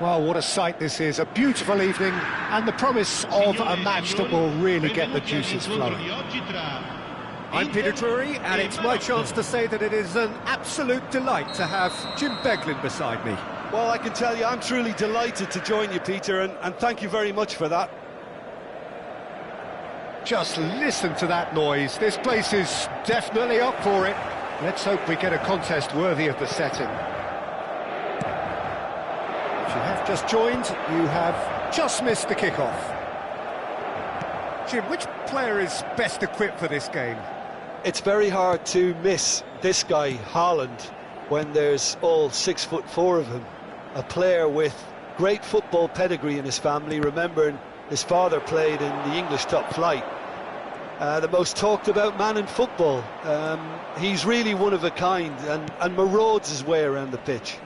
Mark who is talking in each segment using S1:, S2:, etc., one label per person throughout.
S1: Well, what a sight this is, a beautiful evening, and the promise of a match that will really get the juices flowing. I'm Peter Drury, and it's my chance to say that it is an absolute delight to have Jim Beglin beside me.
S2: Well, I can tell you, I'm truly delighted to join you, Peter, and thank you very much for that.
S1: Just listen to that noise. This place is definitely up for it. Let's hope we get a contest worthy of the setting. If you have just joined, you have just missed the kickoff. Jim, which player is best equipped for this game?
S2: It's very hard to miss this guy, Haaland, when there's all 6'4" of him. A player with great football pedigree in his family, remembering his father played in the English top flight. The most talked about man in football. He's really one of a kind and marauds his way around the pitch.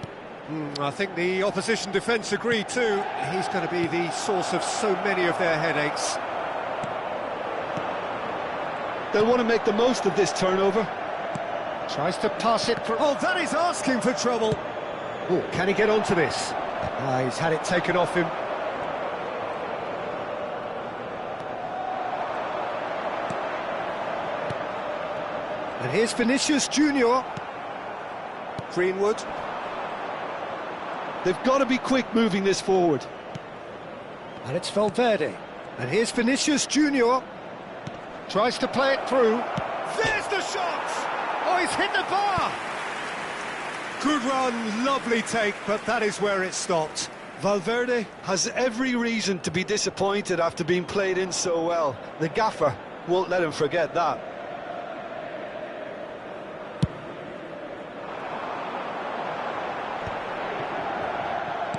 S1: I think the opposition defence agree too. He's going to be the source of so many of their headaches.
S2: They'll want to make the most of this turnover.
S1: Tries to pass it through. Oh, that is asking for trouble. Oh, can he get onto this? He's had it taken off him. And here's Vinicius Junior. Greenwood.
S2: They've got to be quick moving this forward.
S1: And it's Valverde. And here's Vinicius Junior. Tries to play it through. There's the shot! Oh, he's hit the bar! Good run, lovely take, but that is where it stopped.
S2: Valverde has every reason to be disappointed after being played in so well. The gaffer won't let him forget that.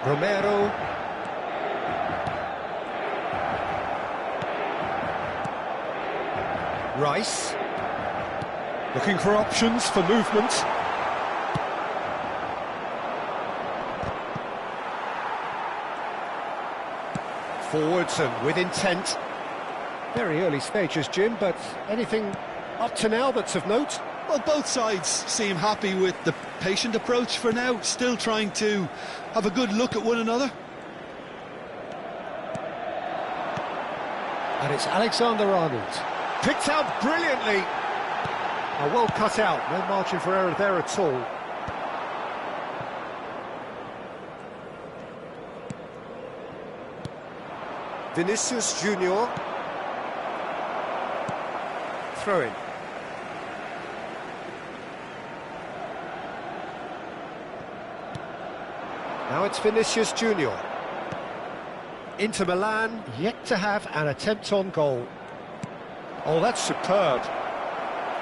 S1: Romero. Rice. Looking for options for movement. Forwards and with intent. Very early stages, Jim, but anything up to now that's of note?
S2: Well, both sides seem happy with the patient approach for now, still trying to have a good look at one another.
S1: And it's Alexander-Arnold. Picked out brilliantly. Well cut out, no margin for error there at all. Vinicius Junior. Throw in. Now it's Vinicius Junior. Inter Milan yet to have an attempt on goal. Oh, that's superb.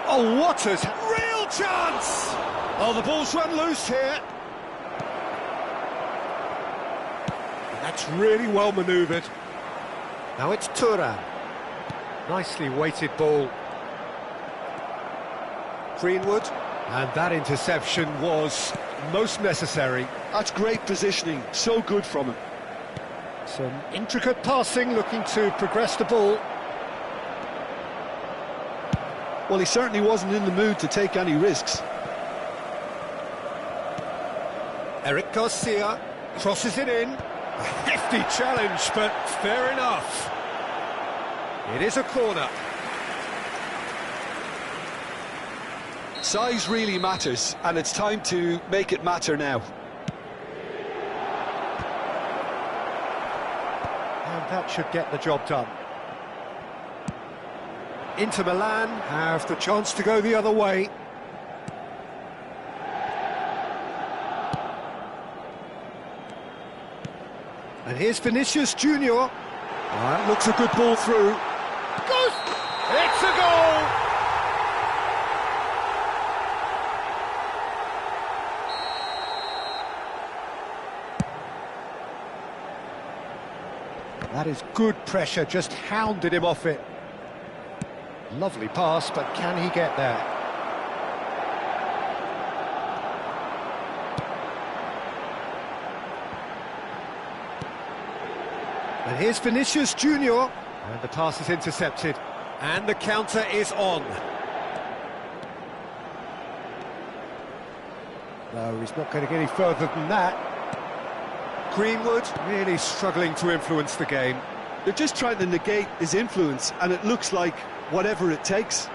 S1: Oh, what a real chance! Oh, the ball's run loose here. That's really well manoeuvred. Now it's Thuram. Nicely weighted ball. Greenwood. And that interception was most necessary.
S2: That's great positioning, so good from him.
S1: Some intricate passing, looking to progress the ball.
S2: Well, he certainly wasn't in the mood to take any risks.
S1: Eric Garcia crosses it in. A hefty challenge, but fair enough. It is a corner.
S2: Size really matters, and it's time to make it matter now.
S1: And that should get the job done. Inter Milan have the chance to go the other way. And here's Vinicius Junior. That looks a good ball through. Goes! It's a goal! That is good pressure, just hounded him off it. Lovely pass, but can he get there? And here's Vinicius Junior. And the pass is intercepted. And the counter is on. No, he's not going to get any further than that. Greenwood really struggling to influence the game.
S2: They're just trying to negate his influence, and it looks like whatever it takes.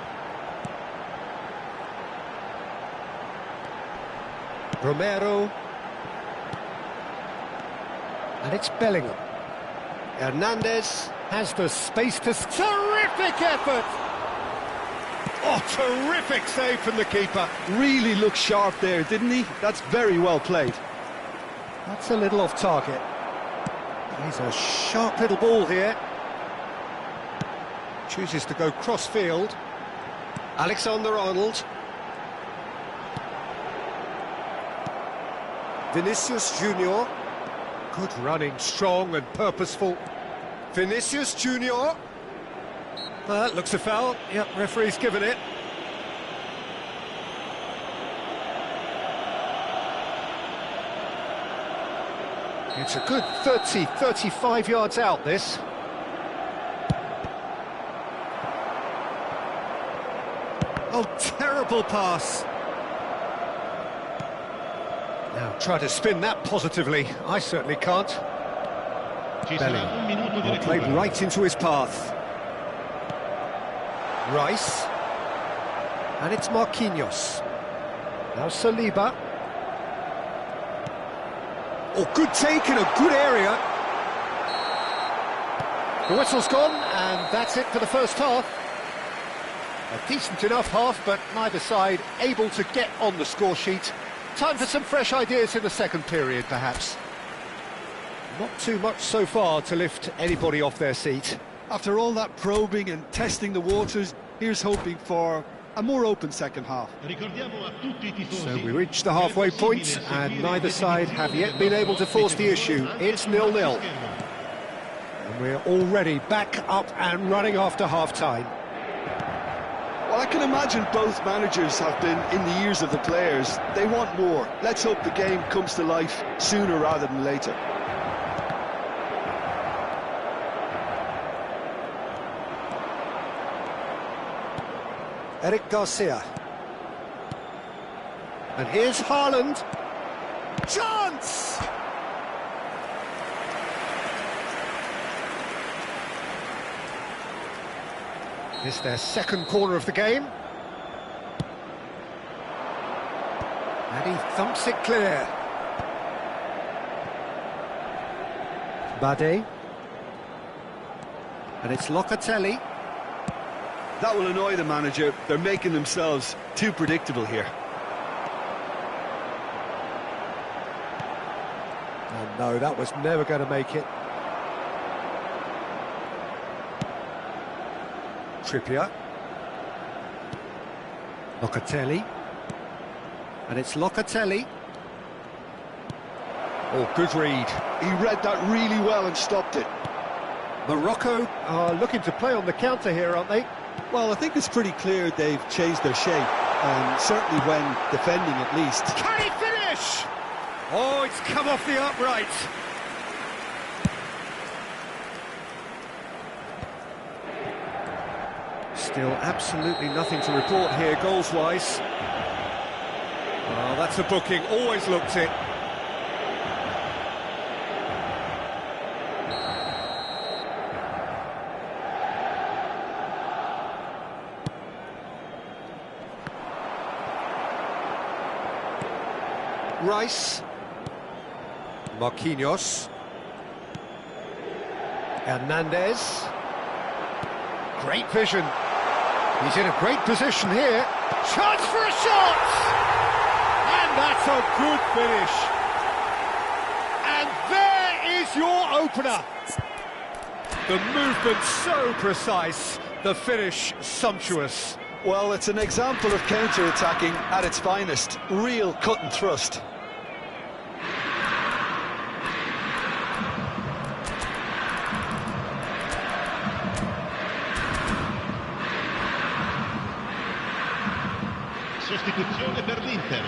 S1: Romero. And it's Bellingham. Hernandez has the space to... Terrific effort! Oh, terrific save from the keeper.
S2: Really looked sharp there, didn't he? That's very well played.
S1: That's a little off target. He's a sharp little ball here. Chooses to go cross-field. Alexander-Arnold. Vinicius Junior. Good running, strong and purposeful. Vinicius Junior. That looks a foul. Yep, referee's given it. It's a good 30, 35 yards out, this. Oh, terrible pass. Now, try to spin that positively. I certainly can't. Bellingham played right into his path. Rice. And it's Marquinhos. Now Saliba. Oh, good take in a good area. The whistle's gone, and that's it for the first half. A decent enough half, but neither side able to get on the score sheet. Time for some fresh ideas in the second period, perhaps. Not too much so far to lift anybody off their seat.
S2: After all that probing and testing the waters, here's hoping for a more open second half.
S1: So we reach the halfway point, and neither side have yet been able to force the issue. It's 0-0. And we're already back up and running after half-time.
S2: Well, I can imagine both managers have been in the ears of the players. They want more. Let's hope the game comes to life sooner rather than later.
S1: Eric Garcia. And here's Haaland. Chance! It's their second corner of the game. And he thumps it clear. Bade. And it's Locatelli.
S2: That will annoy the manager. They're making themselves too predictable here.
S1: Oh no, that was never going to make it. Trippier. Locatelli. And it's Locatelli. Oh, good read.
S2: He read that really well and stopped it.
S1: Morocco are looking to play on the counter here, aren't they?
S2: Well, I think it's pretty clear they've changed their shape, certainly when defending at least.
S1: Can he finish? Oh, it's come off the upright. Still absolutely nothing to report here goals-wise. Oh, that's a booking, always looked it. Rice. Marquinhos. Hernandez. Great vision. He's in a great position here. Chance for a shot! And that's a good finish. And there is your opener. The movement so precise, the finish sumptuous.
S2: Well, it's an example of counter-attacking at its finest. Real cut and thrust.
S3: Sostituzione per l'Inter.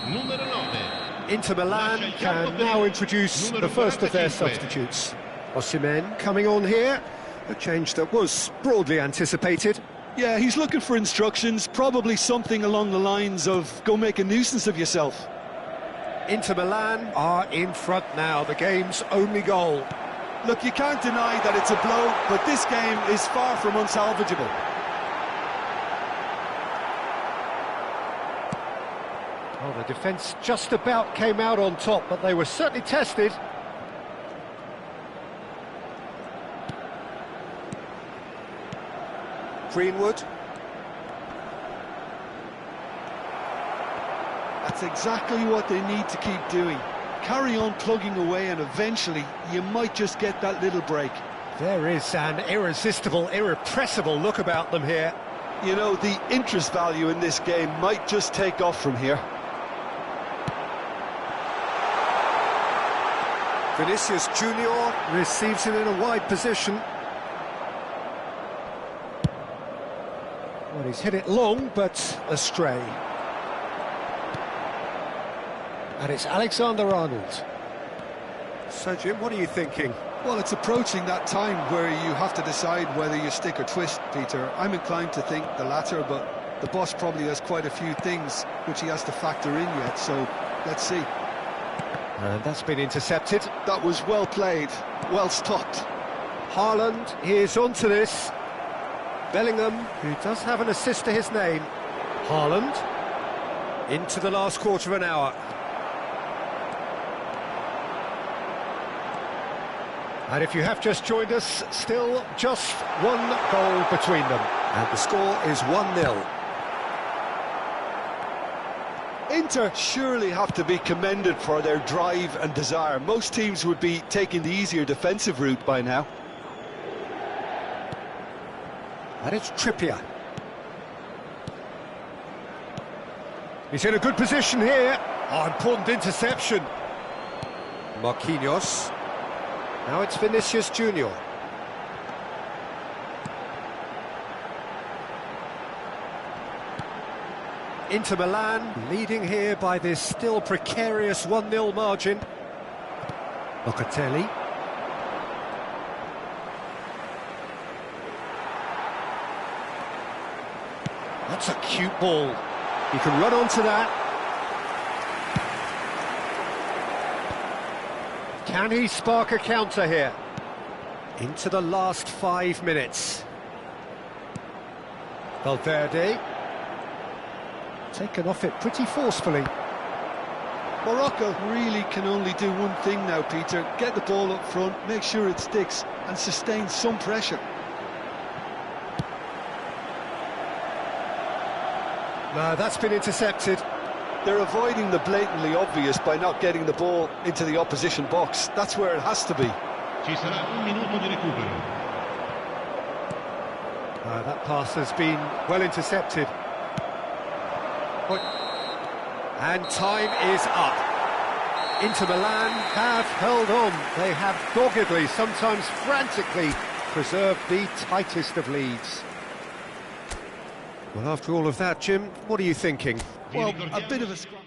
S3: Numero 9.
S1: Inter Milan can now introduce the first of their substitutes. Osimhen coming on here, a change that was broadly anticipated.
S2: Yeah, he's looking for instructions, probably something along the lines of go make a nuisance of yourself.
S1: Inter Milan are in front now, the game's only goal.
S2: Look, you can't deny that it's a blow, but this game is far from unsalvageable.
S1: Well, the defence just about came out on top, but they were certainly tested. Greenwood.
S2: That's exactly what they need to keep doing. Carry on plugging away and eventually you might just get that little break.
S1: There is an irresistible, irrepressible look about them here.
S2: You know, the interest value in this game might just take off from here.
S1: Vinicius Junior receives it in a wide position. Well, he's hit it long, but astray. And it's Alexander-Arnold. So, Jim, what are you thinking?
S2: Well, it's approaching that time where you have to decide whether you stick or twist, Peter. I'm inclined to think the latter, but the boss probably has quite a few things which he has to factor in yet, so let's see.
S1: And that's been intercepted.
S2: That was well played, well stopped.
S1: Haaland is onto this. Bellingham, who does have an assist to his name. Haaland, into the last quarter of an hour. And if you have just joined us, still just one goal between them. And the score is 1-0.
S2: Inter surely have to be commended for their drive and desire. Most teams would be taking the easier defensive route by now.
S1: And it's Trippier. He's in a good position here. Oh, important interception. Marquinhos. Now it's Vinicius Junior. Inter Milan leading here by this still precarious 1-0 margin. Locatelli. That's a cute ball. He can run onto that. Can he spark a counter here? Into the last 5 minutes. Valverde. Taken off it pretty forcefully.
S2: Morocco really can only do one thing now, Peter. Get the ball up front, make sure it sticks, and sustain some pressure.
S1: No, that's been intercepted.
S2: They're avoiding the blatantly obvious by not getting the ball into the opposition box. That's where it has to be.
S3: Ci sarà un minuto di recupero.
S1: That pass has been well intercepted. And time is up. Inter Milan have held on. They have doggedly, sometimes frantically, preserved the tightest of leads. Well, after all of that, Jim, what are you thinking?
S2: Well, a bit of a scrum.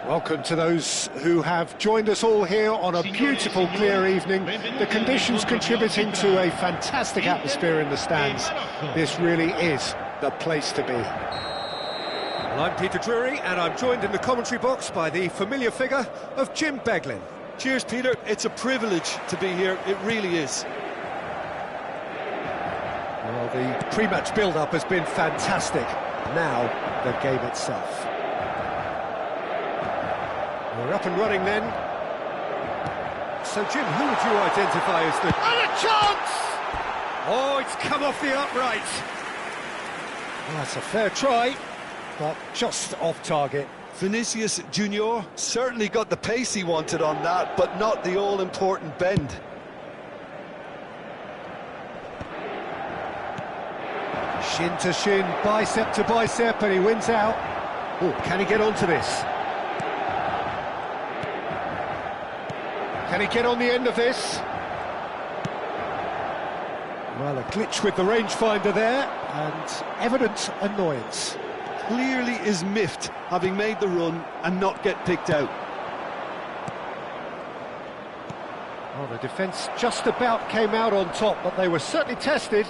S1: Welcome to those who have joined us all here on a beautiful, clear evening. The conditions contributing to a fantastic atmosphere in the stands. This really is the place to be. Well, I'm Peter Drury, and I'm joined in the commentary box by the familiar figure of Jim Beglin.
S2: Cheers, Peter. It's a privilege to be here. It really is.
S1: Well, the pre-match build-up has been fantastic. Now, the game itself. We're up and running then. So, Jim, who would you identify as the... And a chance! Oh, it's come off the upright. Well, that's a fair try, but just off target.
S2: Vinicius Junior certainly got the pace he wanted on that, but not the all-important bend.
S1: Shin to shin, bicep to bicep, and he wins out. Oh, can he get onto this? Can he get on the end of this? Well, a glitch with the rangefinder there, and evident annoyance.
S2: Clearly is miffed, having made the run and not get picked out.
S1: Well, the defence just about came out on top, but they were certainly tested.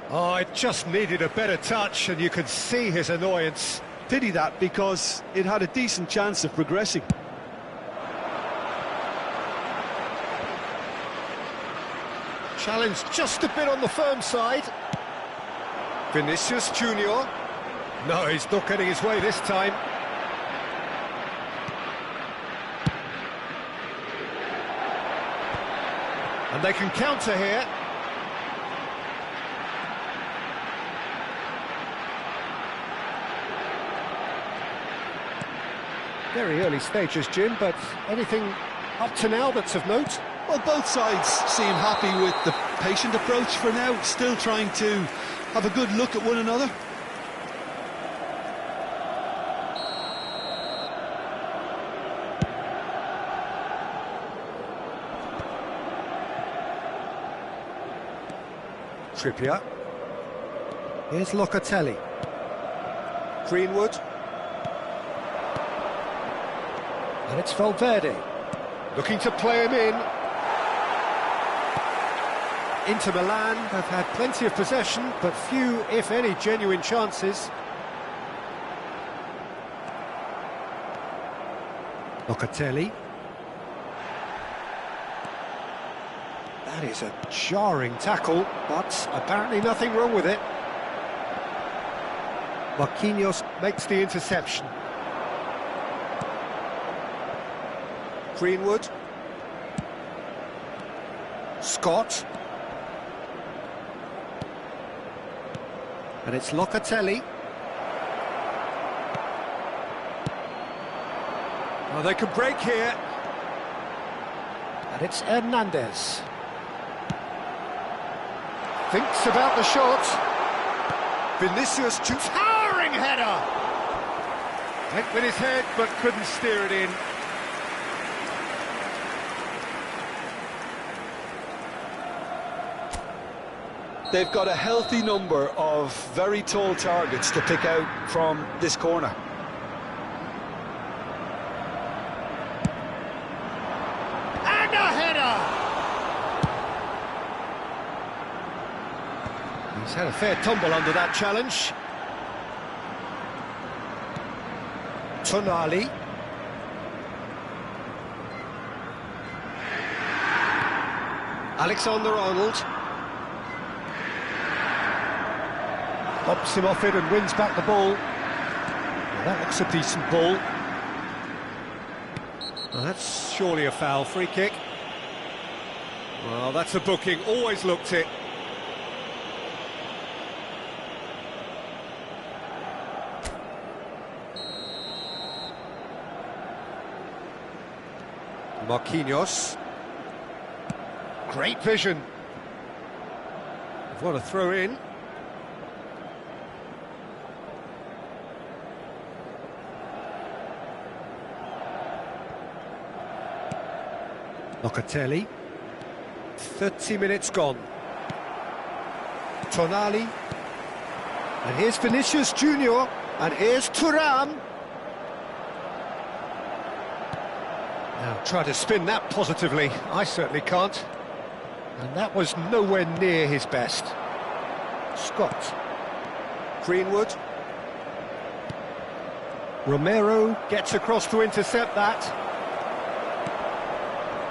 S1: Oh, it just needed a better touch, and you could see his annoyance.
S2: Pity that, because it had a decent chance of progressing.
S1: Challenge just a bit on the firm side. Vinicius Junior. No, he's not getting his way this time. And they can counter here. Very early stages, Jim, but anything up to now that's of note?
S2: Well, both sides seem happy with the patient approach for now, still trying to have a good look at one another.
S1: Trippier. Here's Locatelli. Greenwood. And it's Valverde. Looking to play him in. Inter Milan have had plenty of possession, but few, if any, genuine chances. Locatelli. That is a jarring tackle, but apparently nothing wrong with it. Marquinhos makes the interception. Greenwood. Scott. And it's Locatelli. Oh, they can break here. And it's Hernandez. Thinks about the shot. Vinicius, towering header! Went with his head, but couldn't steer it in.
S2: They've got a healthy number of very tall targets to pick out from this corner.
S1: And a header! He's had a fair tumble under that challenge. Tonali. Alexander-Arnold. Bumps him off it and wins back the ball. Well, that looks a decent ball. Well, that's surely a foul. Free kick. Well, that's a booking. Always looked it. Marquinhos. Great vision. What a throw in. Locatelli. 30 minutes gone. Tonali. And here's Vinicius Junior, and here's Thuram. Now try to spin that positively. I certainly can't. And that was nowhere near his best. Scott. Greenwood. Romero gets across to intercept that.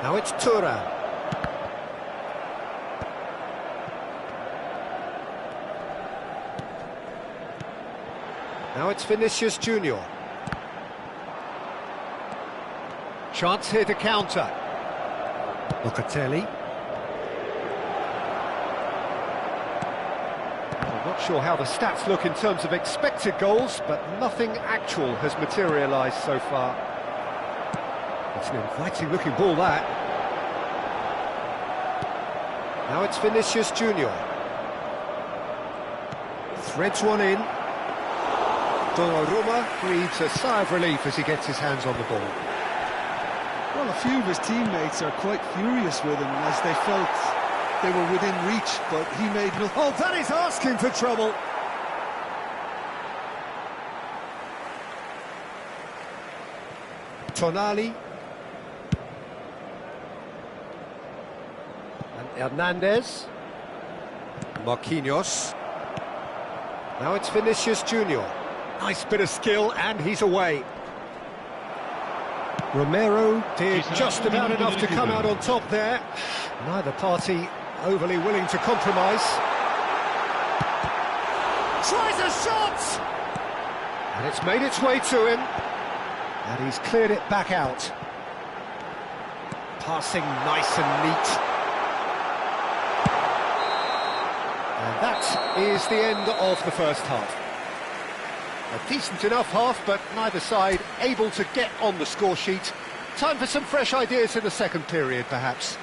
S1: Now it's Thuram. Now it's Vinicius Junior. Chance here to counter. Locatelli. I'm not sure how the stats look in terms of expected goals, but nothing actual has materialised so far. It's an inviting looking ball, that. Now it's Vinicius Junior. Threads one in. Donnarumma breathes a sigh of relief as he gets his hands on the ball.
S2: Well, a few of his teammates are quite furious with him as they felt they were within reach, but he made no...
S1: Oh, that is asking for trouble. Tonali. And Hernandez. Marquinhos. Now it's Vinicius Junior. Nice bit of skill, and he's away. Romero did just about enough to come out on top there. Neither party overly willing to compromise. Tries a shot! And it's made its way to him. And he's cleared it back out. Passing nice and neat. And that is the end of the first half. A decent enough half, but neither side able to get on the score sheet. Time for some fresh ideas in the second period, perhaps.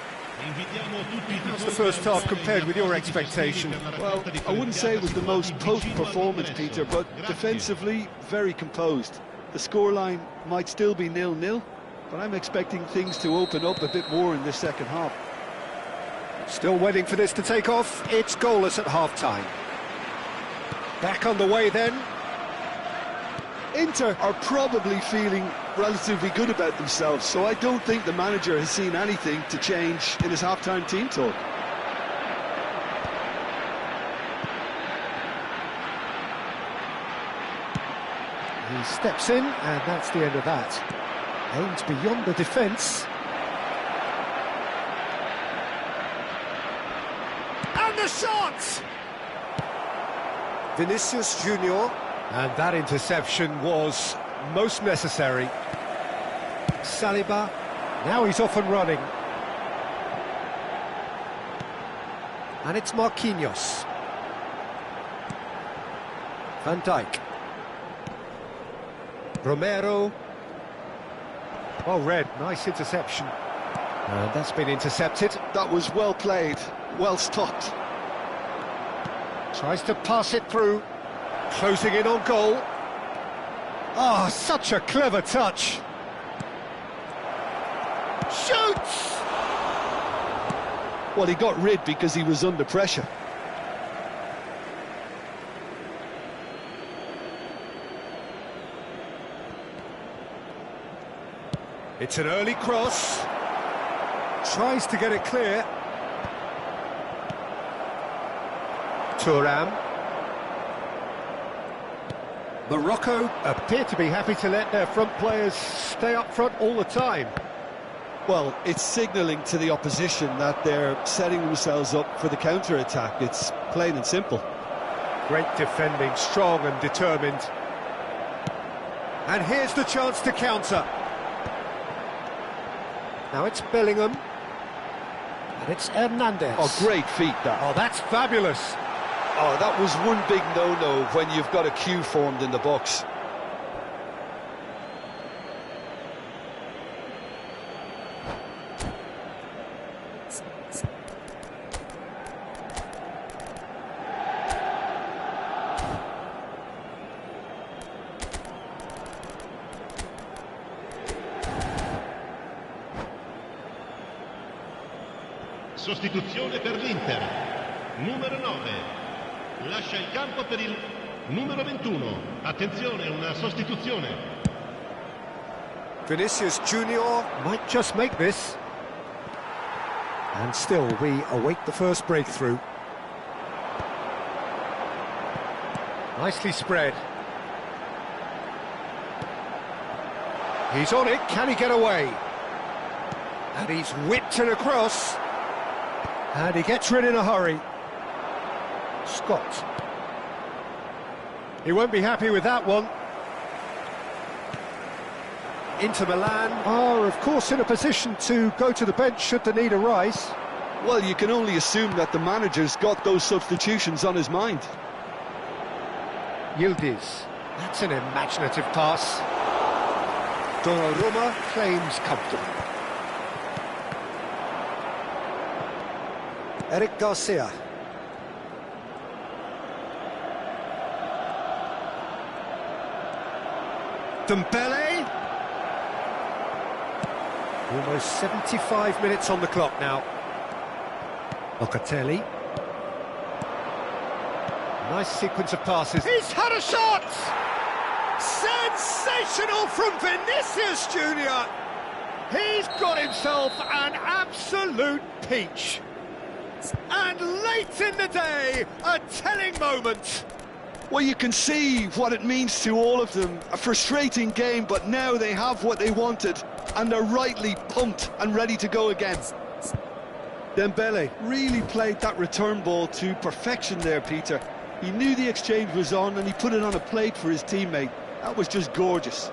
S1: How's the first half compared with your expectation?
S2: Well, I wouldn't say it was the most potent performance, Peter, but defensively, very composed. The scoreline might still be 0-0, but I'm expecting things to open up a bit more in this second half.
S1: Still waiting for this to take off. It's goalless at half-time. Back on the way then.
S2: Inter are probably feeling relatively good about themselves, so I don't think the manager has seen anything to change in his half-time team talk.
S1: He steps in, and that's the end of that. Aims beyond the defence. And the shot! Vinicius Junior. And that interception was most necessary. Saliba, now he's off and running. And it's Marquinhos. Van Dijk. Romero. Well read, nice interception. And that's been intercepted.
S2: That was well played, well stopped.
S1: Tries to pass it through. Closing in on goal. Oh, such a clever touch. Shoots!
S2: Well, he got rid because he was under pressure.
S1: It's an early cross. Tries to get it clear. Thuram. Morocco appear to be happy to let their front players stay up front all the time.
S2: Well, it's signalling to the opposition that they're setting themselves up for the counter-attack. It's plain and simple.
S1: Great defending, strong and determined. And here's the chance to counter. Now it's Bellingham. And it's Hernandez.
S2: Oh, great feat, that.
S1: Oh, that's fabulous.
S2: Oh, that was one big no-no when you've got a queue formed in the box.
S3: Sostituzione per l'Inter. Numero 9. Lascia il campo per il Numero 21. Attenzione, una sostituzione.
S1: Vinicius Junior might just make this. And still, we await the first breakthrough. Nicely spread. He's on it, can he get away? And he's whipped it across. And he gets rid in a hurry. Scott. He won't be happy with that one. Inter Milan are, of course, in a position to go to the bench should the need arise.
S2: Well, you can only assume that the manager's got those substitutions on his mind.
S1: Yildiz. That's an imaginative pass. Donnarumma claims comfortable. Eric Garcia. Dembele. Almost 75 minutes on the clock now. Locatelli. Nice sequence of passes. He's had a shot! Sensational from Vinicius Junior! He's got himself an absolute peach. And late in the day, a telling moment.
S2: Well, you can see what it means to all of them. A frustrating game, but now they have what they wanted, and they're rightly pumped and ready to go again. Dembele really played that return ball to perfection there, Peter. He knew the exchange was on, and he put it on a plate for his teammate. That was just gorgeous.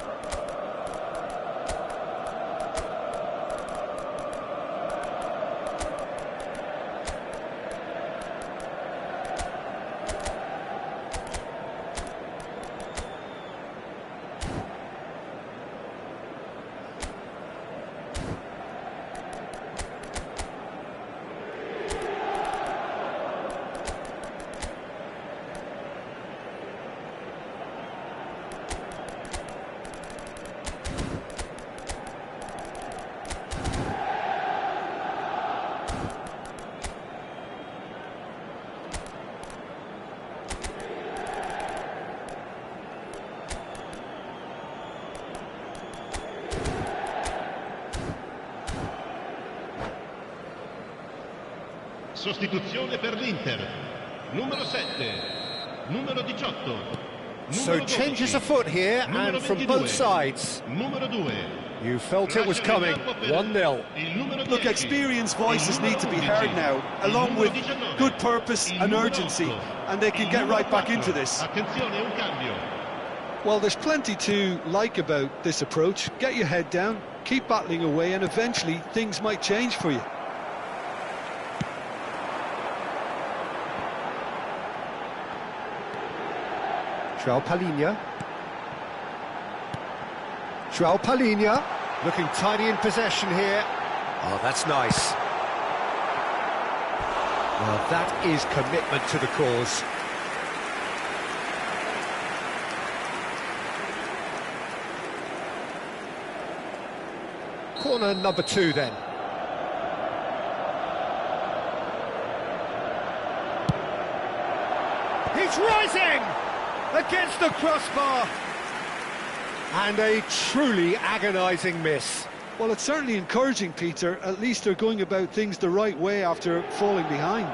S3: Sostituzione per l'Inter. Numero 7. Numero 18.
S1: So changes afoot here, and from both sides.
S3: Numero 2.
S1: You felt it was coming. 1-0.
S2: Look, experienced voices need to be heard now, along with good purpose and urgency, and they can get right back into this.
S3: Attenzione, un cambio.
S2: Well, there's plenty to like about this approach. Get your head down, keep battling away, and eventually things might change for you.
S1: Joao Palhinha. Joao Palhinha, looking tidy in possession here. Oh, that's nice. Well, that is commitment to the cause. Corner number 2 then. He's rising! Against the crossbar. And a truly agonising miss.
S2: Well, it's certainly encouraging, Peter. At least they're going about things the right way after falling behind.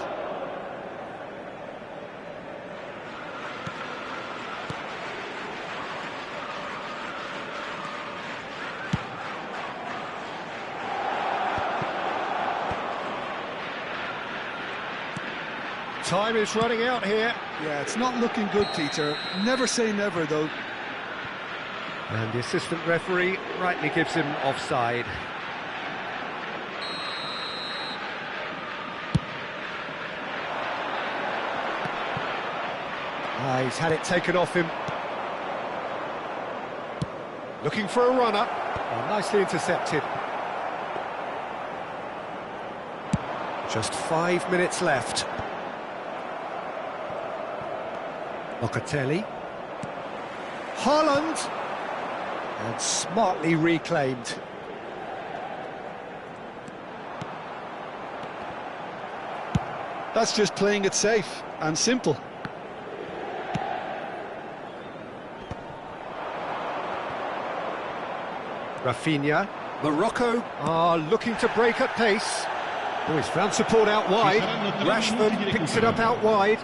S1: Time is running out here.
S2: Yeah, it's not looking good, Peter. Never say never, though.
S1: And the assistant referee rightly gives him offside. He's had it taken off him. Looking for a runner. Oh, nicely intercepted. Just 5 minutes left. Locatelli. Haaland. And smartly reclaimed.
S2: That's just playing it safe and simple.
S1: Rafinha. Morocco are looking to break at pace. Oh, he's found support out wide. Rashford picks it up out wide.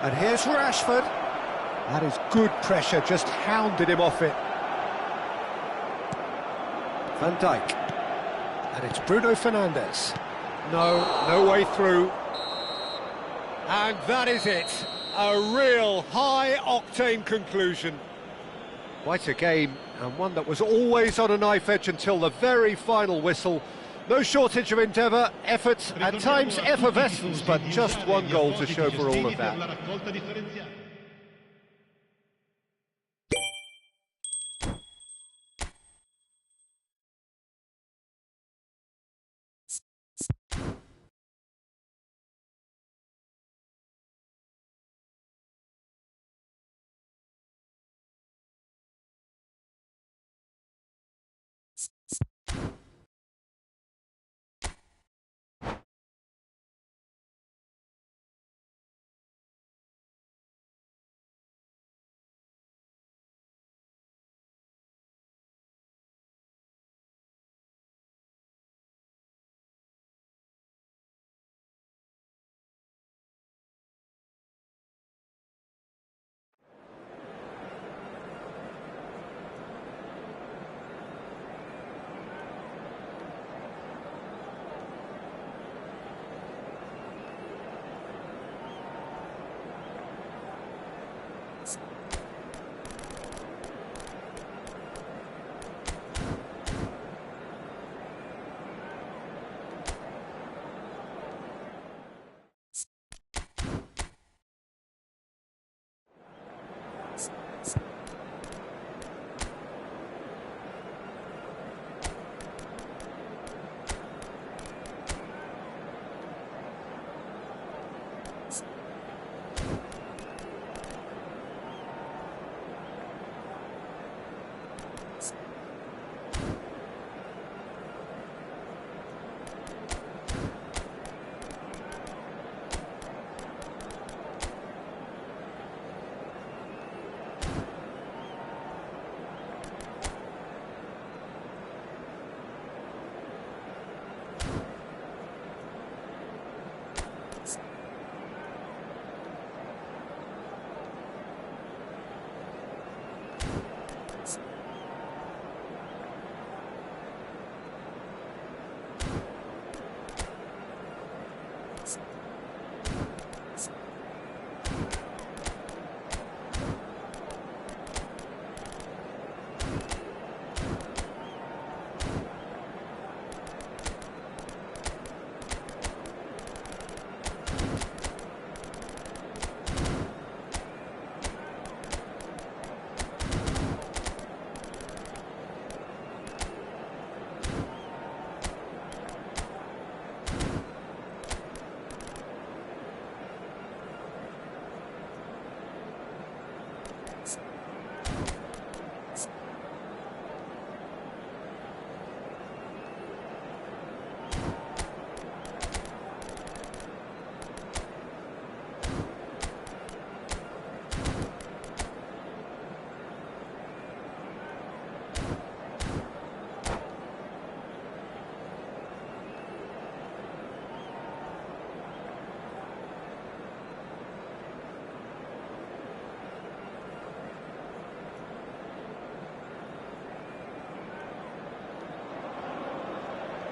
S1: And here's Rashford. That is good pressure, just hounded him off it. Van Dijk. And it's Bruno Fernandes. No way through. And that is it. A real high-octane conclusion. Quite a game, and one that was always on a knife edge until the very final whistle. No shortage of endeavour, effort, at times effervescence, but just one goal to show for all of that.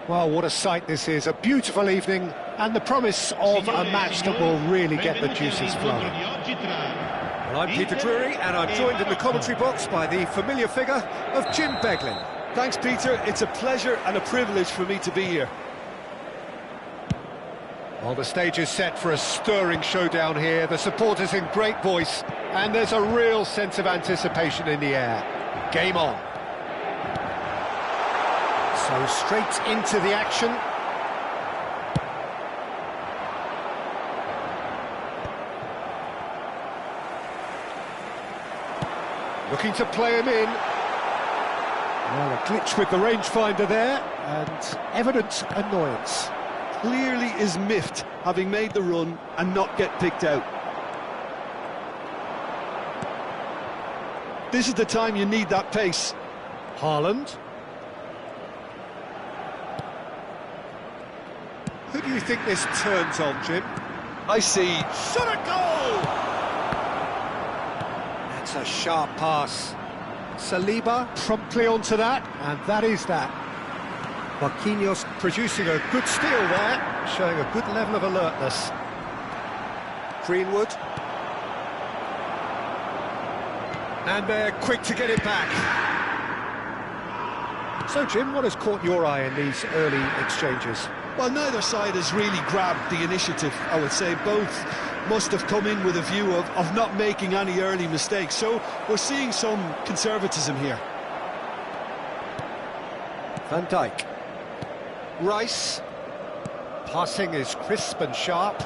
S1: Well, what a sight this is, a beautiful evening, and the promise of a match that will really get the juices flowing. Well, I'm Peter Drury, and I'm joined in the commentary box by the familiar figure of Jim Beglin.
S2: Thanks, Peter. It's a pleasure and a privilege for me to be here.
S1: Well, the stage is set for a stirring showdown here, the supporters in great voice, and there's a real sense of anticipation in the air. Game on. So straight into the action. Looking to play him in. Well, a glitch with the rangefinder there, and evident annoyance.
S2: clearly is miffed having made the run and not get picked out. This is the time you need that pace.
S1: Haaland. Who do you think this turns on, Jim?
S2: I see.
S1: Shot a goal! That's a sharp pass. Saliba promptly onto that, and that is that. Marquinhos producing a good steal there, showing a good level of alertness. Greenwood. And they're quick to get it back. So, Jim, what has caught your eye in these early exchanges?
S2: Well, neither side has really grabbed the initiative, I would say. Both must have come in with a view of not making any early mistakes. So we're seeing some conservatism here.
S1: Van Dijk. Rice. Passing is crisp and sharp.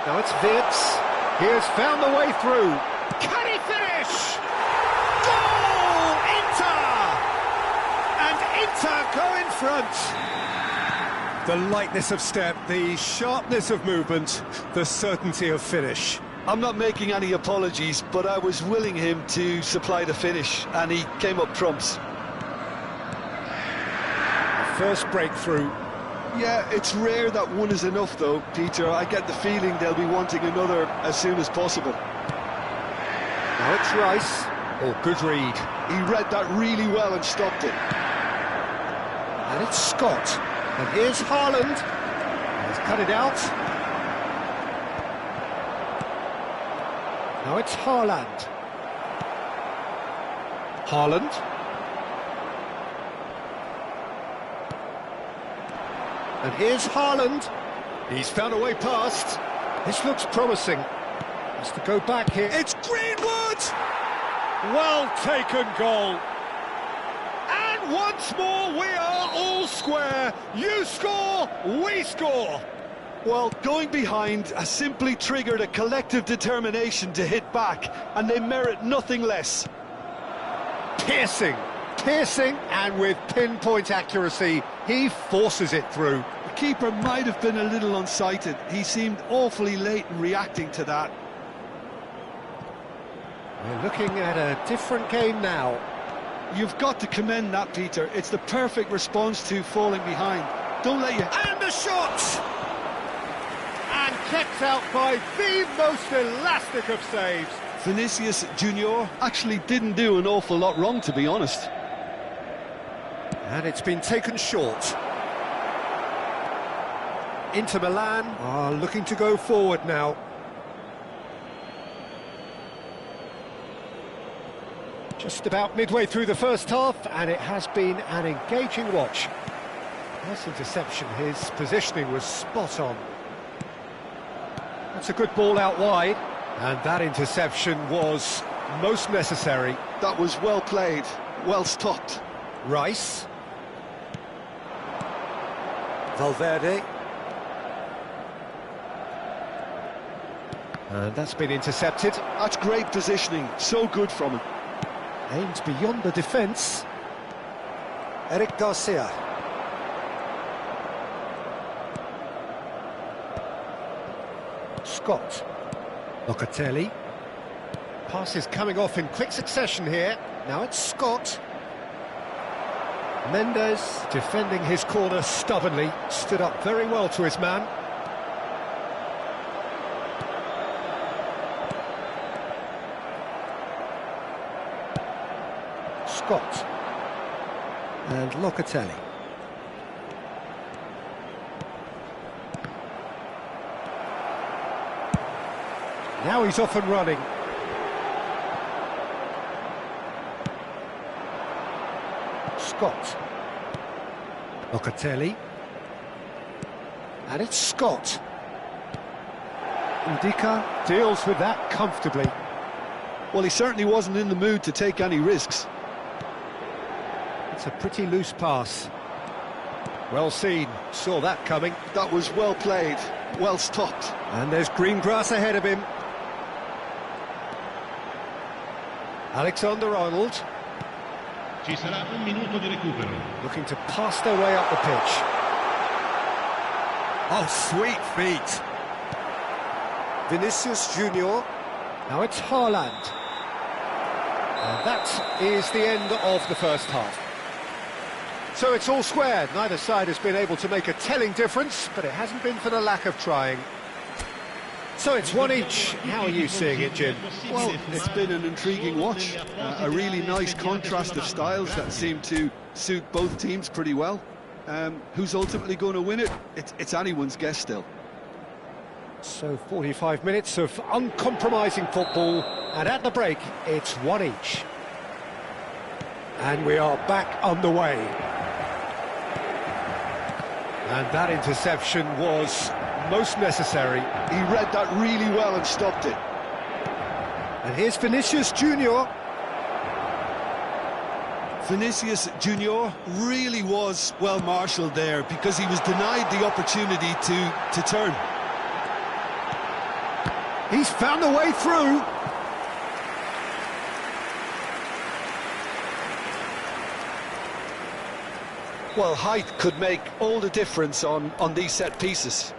S1: Now it's Wirtz. He has found the way through. Can he finish? Goal! Inter! And Inter go in front. The lightness of step, the sharpness of movement, the certainty of finish.
S2: I'm not making any apologies, but I was willing him to supply the finish, and he came up trumps.
S1: The first breakthrough.
S2: Yeah, it's rare that one is enough, though, Peter. I get the feeling they'll be wanting another as soon as possible.
S1: Now it's Rice. Oh, good read.
S2: He read that really well and stopped it.
S1: And it's Scott. And here's Haaland. He's cut it out. Now it's Haaland. Haaland. And here's Haaland. He's found a way past. This looks promising. Has to go back here. It's Greenwood! Well taken goal. And once more we are all square. You score, we score.
S2: Well, going behind has simply triggered a collective determination to hit back, and they merit nothing less.
S1: Piercing, and with pinpoint accuracy, he forces it through.
S2: The keeper might have been a little unsighted. He seemed awfully late in reacting to that.
S1: We're looking at a different game now.
S2: You've got to commend that, Peter. It's the perfect response to falling behind. Don't let you...
S1: And the shot! And kept out by the most elastic of saves.
S2: Vinicius Junior actually didn't do an awful lot wrong, to be honest.
S1: And it's been taken short. Inter Milan are looking to go forward now. Just about midway through the first half, and it has been an engaging watch. Nice interception, his positioning was spot on. That's a good ball out wide, and that interception was most necessary.
S2: That was well played, well stopped.
S1: Rice. Valverde. And that's been intercepted.
S2: That's great positioning, so good from him.
S1: Aims beyond the defence. Eric Garcia. Scott. Locatelli. Passes coming off in quick succession here. Now it's Scott. Mendes defending his corner stubbornly. Stood up very well to his man. Scott and Locatelli. Now he's off and running. Scott. Locatelli. And it's Scott. Ndika deals with that comfortably.
S2: Well, he certainly wasn't in the mood to take any risks.
S1: It's a pretty loose pass. Well seen, saw that coming.
S2: That was well played, well stopped.
S1: And there's green grass ahead of him. Alexander-Arnold.
S3: Ci sarà un minuto di recupero.
S1: Looking to pass their way up the pitch. Oh, sweet feet. Vinicius Junior. Now it's Haaland. And that is the end of the first half. So it's all squared. Neither side has been able to make a telling difference, but it hasn't been for the lack of trying. So it's one each. How are you seeing it, Jim?
S2: Well, it's been an intriguing watch. A really nice contrast of styles that seem to suit both teams pretty well. Who's ultimately going to win it? It's anyone's guess still.
S1: So 45 minutes of uncompromising football, and at the break, it's one each. And we are back underway. And that interception was most necessary.
S2: He read that really well and stopped it.
S1: And here's Vinicius Junior.
S2: Vinicius Junior really was well marshalled there because he was denied the opportunity to turn.
S1: He's found a way through.
S2: Well, height could make all the difference on these set pieces.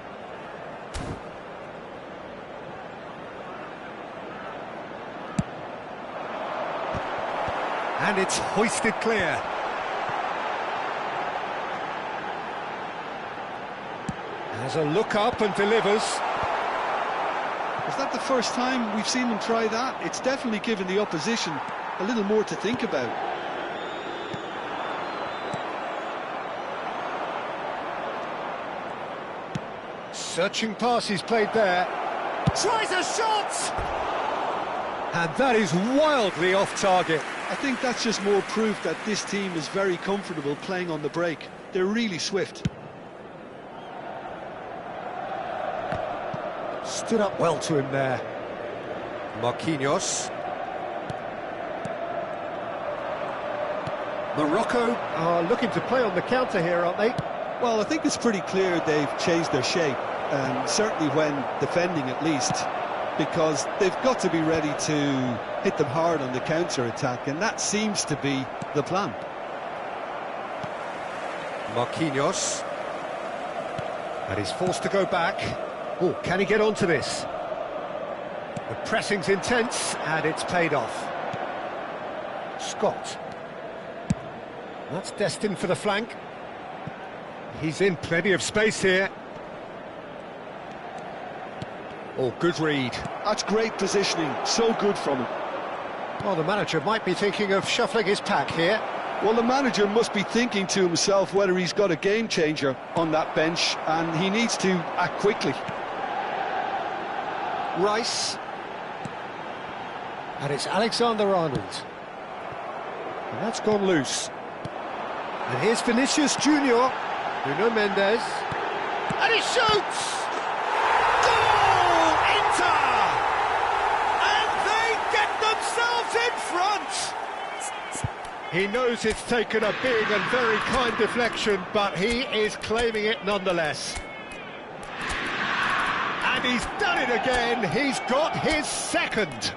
S1: And it's hoisted clear. Has a look up and delivers.
S2: Is that the first time we've seen them try that? It's definitely given the opposition a little more to think about.
S1: Searching pass he's played there. Tries a shot! And that is wildly off target.
S2: I think that's just more proof that this team is very comfortable playing on the break. They're really swift.
S1: Stood up well to him there. Marquinhos. Morocco are looking to play on the counter here, aren't they?
S2: Well, I think it's pretty clear they've changed their shape, certainly when defending at least, because they've got to be ready to hit them hard on the counter-attack, and that seems to be the plan.
S1: Marquinhos. And he's forced to go back. Oh, can he get onto this? The pressing's intense, and it's paid off. Scott. That's destined for the flank. He's in plenty of space here. Oh, good read.
S2: That's great positioning, so good from him.
S1: Well, the manager might be thinking of shuffling his pack here.
S2: Well, the manager must be thinking to himself whether he's got a game changer on that bench, and he needs to act quickly.
S1: Rice. And it's Alexander-Arnold. And that's gone loose. And here's Vinicius Junior. Nuno Mendes. And he shoots! Goal! Inter! And they get themselves in front! He knows it's taken a big and very kind deflection, but he is claiming it nonetheless. And he's done it again. He's got his second.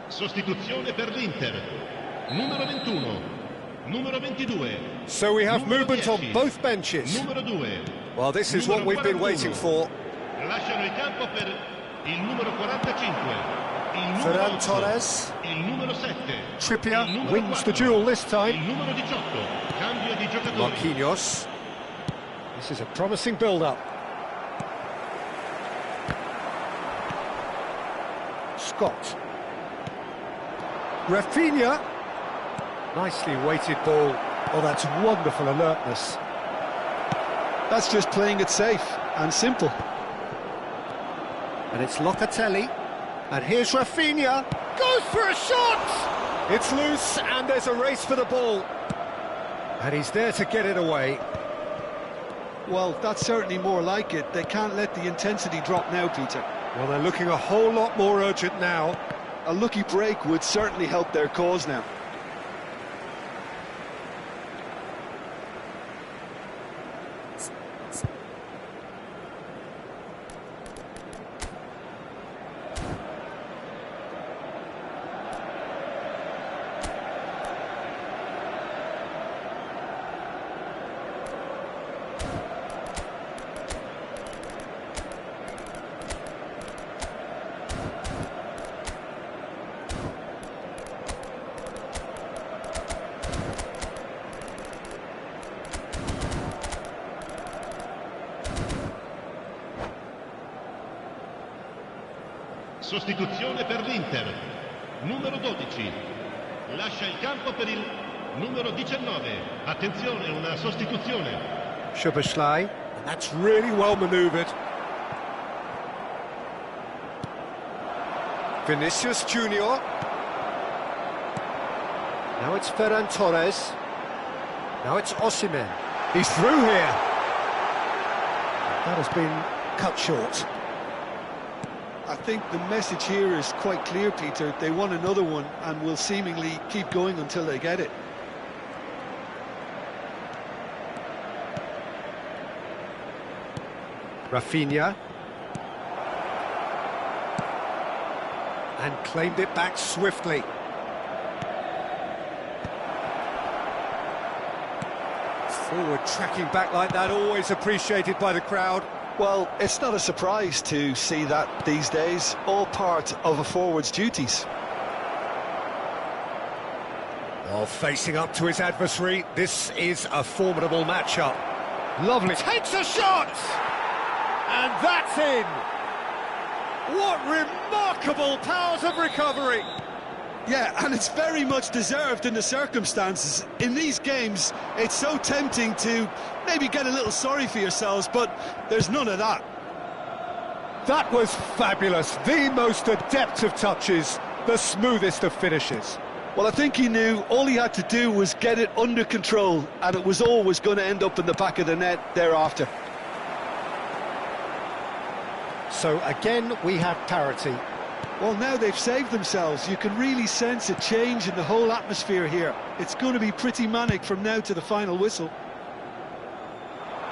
S3: Sostituzione per l'Inter. Numero 21. Numero 22.
S1: So we have
S3: Numero
S1: movement
S3: 10.
S1: on both benches.
S3: Numero 2.
S1: Well, this is what we've been waiting for.
S3: Lasciano il campo per il numero 45. Il numero
S1: Ferran
S3: 8,
S1: Torres.
S3: Il numero 7.
S1: Trippier
S3: il numero
S1: wins
S3: 4,
S1: the duel this
S3: Il
S1: time.
S3: numero 18. Cambio di giocatori.
S1: Marquinhos. This is a promising build-up. Scott. Rafinha. Nicely weighted ball. Oh, that's wonderful alertness.
S2: That's just playing it safe and simple.
S1: And it's Locatelli. And here's Rafinha. Goes for a shot! It's loose and there's a race for the ball. And he's there to get it away.
S2: Well, that's certainly more like it. They can't let the intensity drop now, Peter.
S1: Well, they're looking a whole lot more urgent now.
S2: A lucky break would certainly help their cause now.
S3: Sostituzione per l'Inter. Numero 12. Lascia il campo per il numero 19. Attenzione, una sostituzione.
S1: Szoboszlai, and that's really well manoeuvred. Vinicius Junior. Now it's Ferran Torres. Now it's Osimhen. He's through here. That has been cut short.
S2: I think the message here is quite clear, Peter. They want another one and will seemingly keep going until they get it.
S1: Rafinha. And claimed it back swiftly. Forward tracking back like that, always appreciated by the crowd.
S2: Well, it's not a surprise to see that these days, all part of a forward's duties.
S1: While facing up to his adversary, this is a formidable matchup. Lovely. Takes a shot! And that's in! What remarkable powers of recovery!
S2: Yeah, and it's very much deserved in the circumstances. In these games, it's so tempting to maybe get a little sorry for yourselves, but there's none of that.
S1: That was fabulous. The most adept of touches, the smoothest of finishes.
S2: Well, I think he knew all he had to do was get it under control, and it was always going to end up in the back of the net thereafter.
S1: So again, we have parity.
S2: Well, now they've saved themselves. You can really sense a change in the whole atmosphere here. It's going to be pretty manic from now to the final whistle.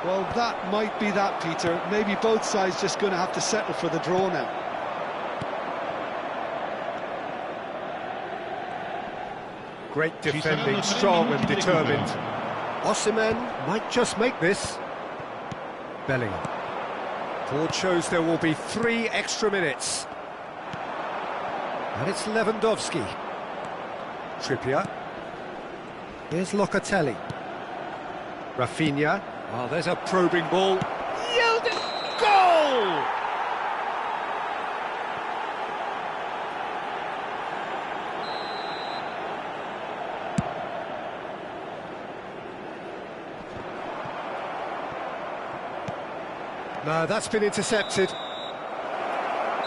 S2: Well, that might be that, Peter. Maybe both sides just going to have to settle for the draw now.
S1: Great defending, strong and determined. Osimhen might just make this. Bellingham. Board shows there will be 3 extra minutes. And it's Lewandowski. Trippier. Here's Locatelli. Rafinha. Oh, there's a probing ball. Yielded. Goal! No, that's been intercepted.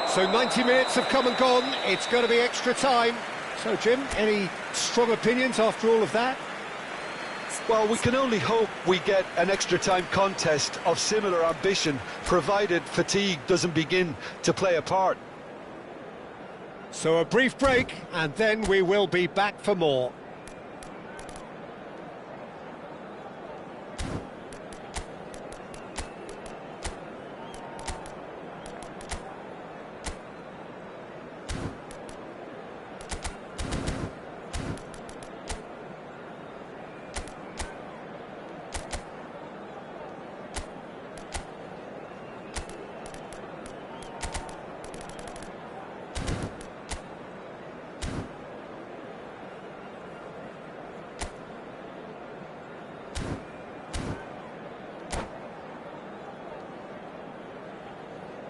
S1: So 90 minutes have come and gone, it's going to be extra time. So, Jim, any strong opinions after all of that?
S2: Well, we can only hope we get an extra time contest of similar ambition, provided fatigue doesn't begin to play a part.
S1: So a brief break, and then we will be back for more.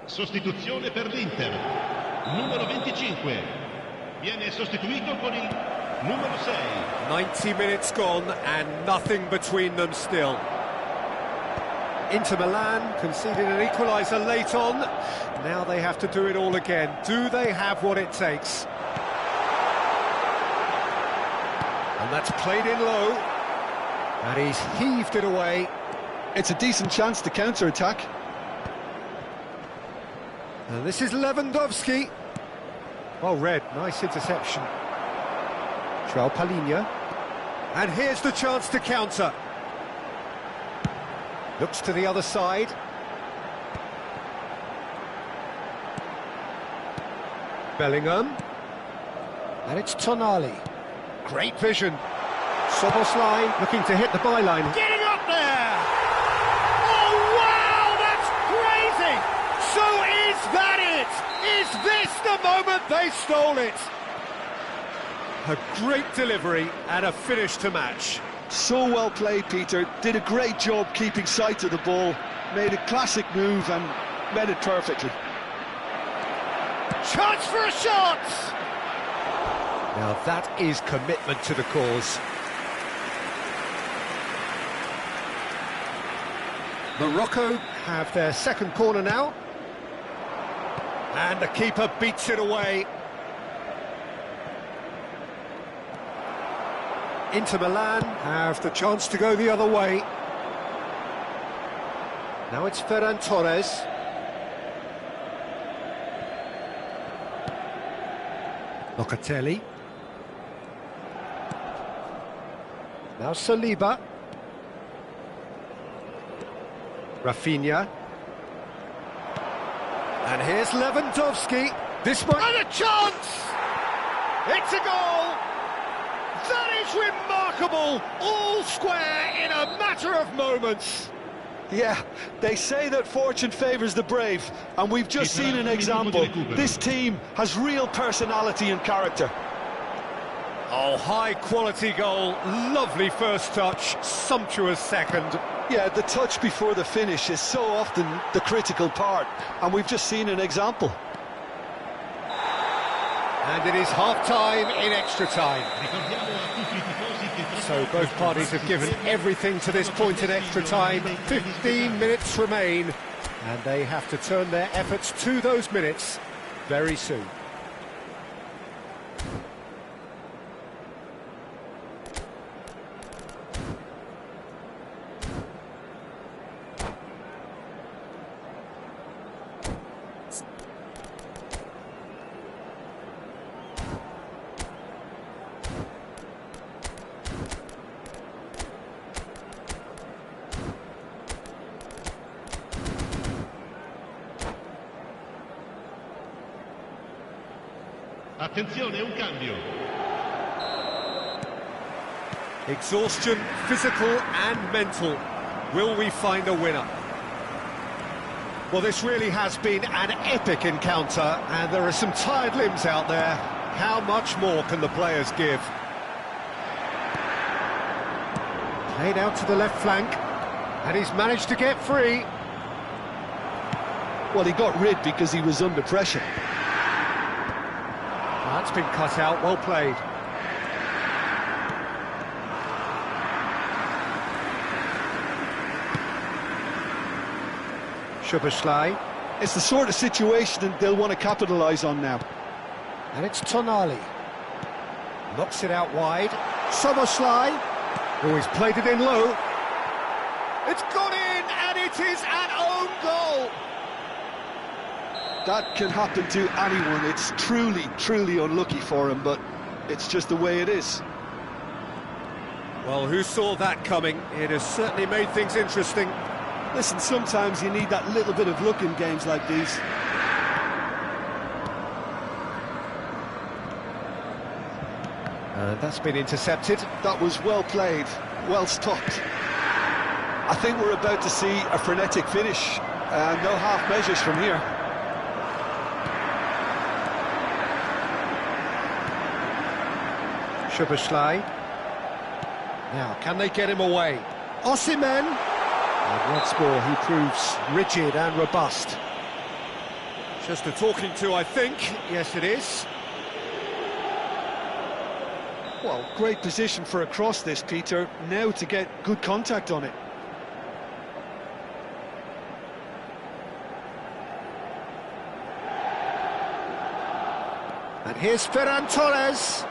S3: Sostituzione per l'Inter. Numero 25. Viene sostituito con il numero 6.
S1: 90 minutes gone and nothing between them still. Inter Milan conceded an equaliser late on. Now they have to do it all again. Do they have what it takes? And that's played in low. And he's heaved it away.
S2: It's a decent chance to counter-attack.
S1: And this is Lewandowski. Well read, nice interception. João Palhinha. And here's the chance to counter. Looks to the other side. Bellingham. And it's Tonali. Great vision. Szoboszlai looking to hit the byline. Getting up there! Oh, wow, that's crazy! So is that it? Is this the moment they stole it? A great delivery and a finish to match.
S2: So well played, Peter. Did a great job keeping sight of the ball. Made a classic move and met it perfectly.
S1: Chance for a shot! Now that is commitment to the cause. Morocco have their second corner now. And the keeper beats it away. Inter Milan have the chance to go the other way. Now it's Ferran Torres. Locatelli. Now Saliba. Rafinha. And here's Lewandowski. This one. And a chance! It's a goal! That is remarkable! All square in a matter of moments.
S2: Yeah, they say that fortune favours the brave, and we've just seen an example. This team has real personality and character.
S1: Oh, high-quality goal, lovely first touch, sumptuous second.
S2: Yeah, the touch before the finish is so often the critical part, and we've just seen an example.
S1: And it is half-time in extra time. So both parties have given everything to this point in extra time. 15 minutes remain, and they have to turn their efforts to those minutes very soon.
S3: Attenzione, un cambio.
S1: Exhaustion, physical and mental. Will we find a winner? Well, this really has been an epic encounter, and there are some tired limbs out there. How much more can the players give? Played out to the left flank, and he's managed to get free.
S2: Well, he got rid because he was under pressure.
S1: That's been cut out, well played. Szoboszlai.
S2: It's the sort of situation they'll want to capitalise on now.
S1: And it's Tonali. Knocks it out wide. Szoboszlai. Oh, he's played it in low. It's gone in, and it is an own goal.
S2: That can happen to anyone. It's truly, truly unlucky for him, but it's just the way it is.
S1: Well, who saw that coming? It has certainly made things interesting.
S2: Listen, sometimes you need that little bit of luck in games like these.
S1: And that's been intercepted.
S2: That was well played, well stopped. I think we're about to see a frenetic finish. No half measures from here.
S1: Szoboszlai. Now, can they get him away? Osimhen. And once more, he proves rigid and robust. Just a talking to, I think. Yes, it is.
S2: Well, great position for a cross this, Peter. Now to get good contact on it.
S1: And here's Ferran Torres.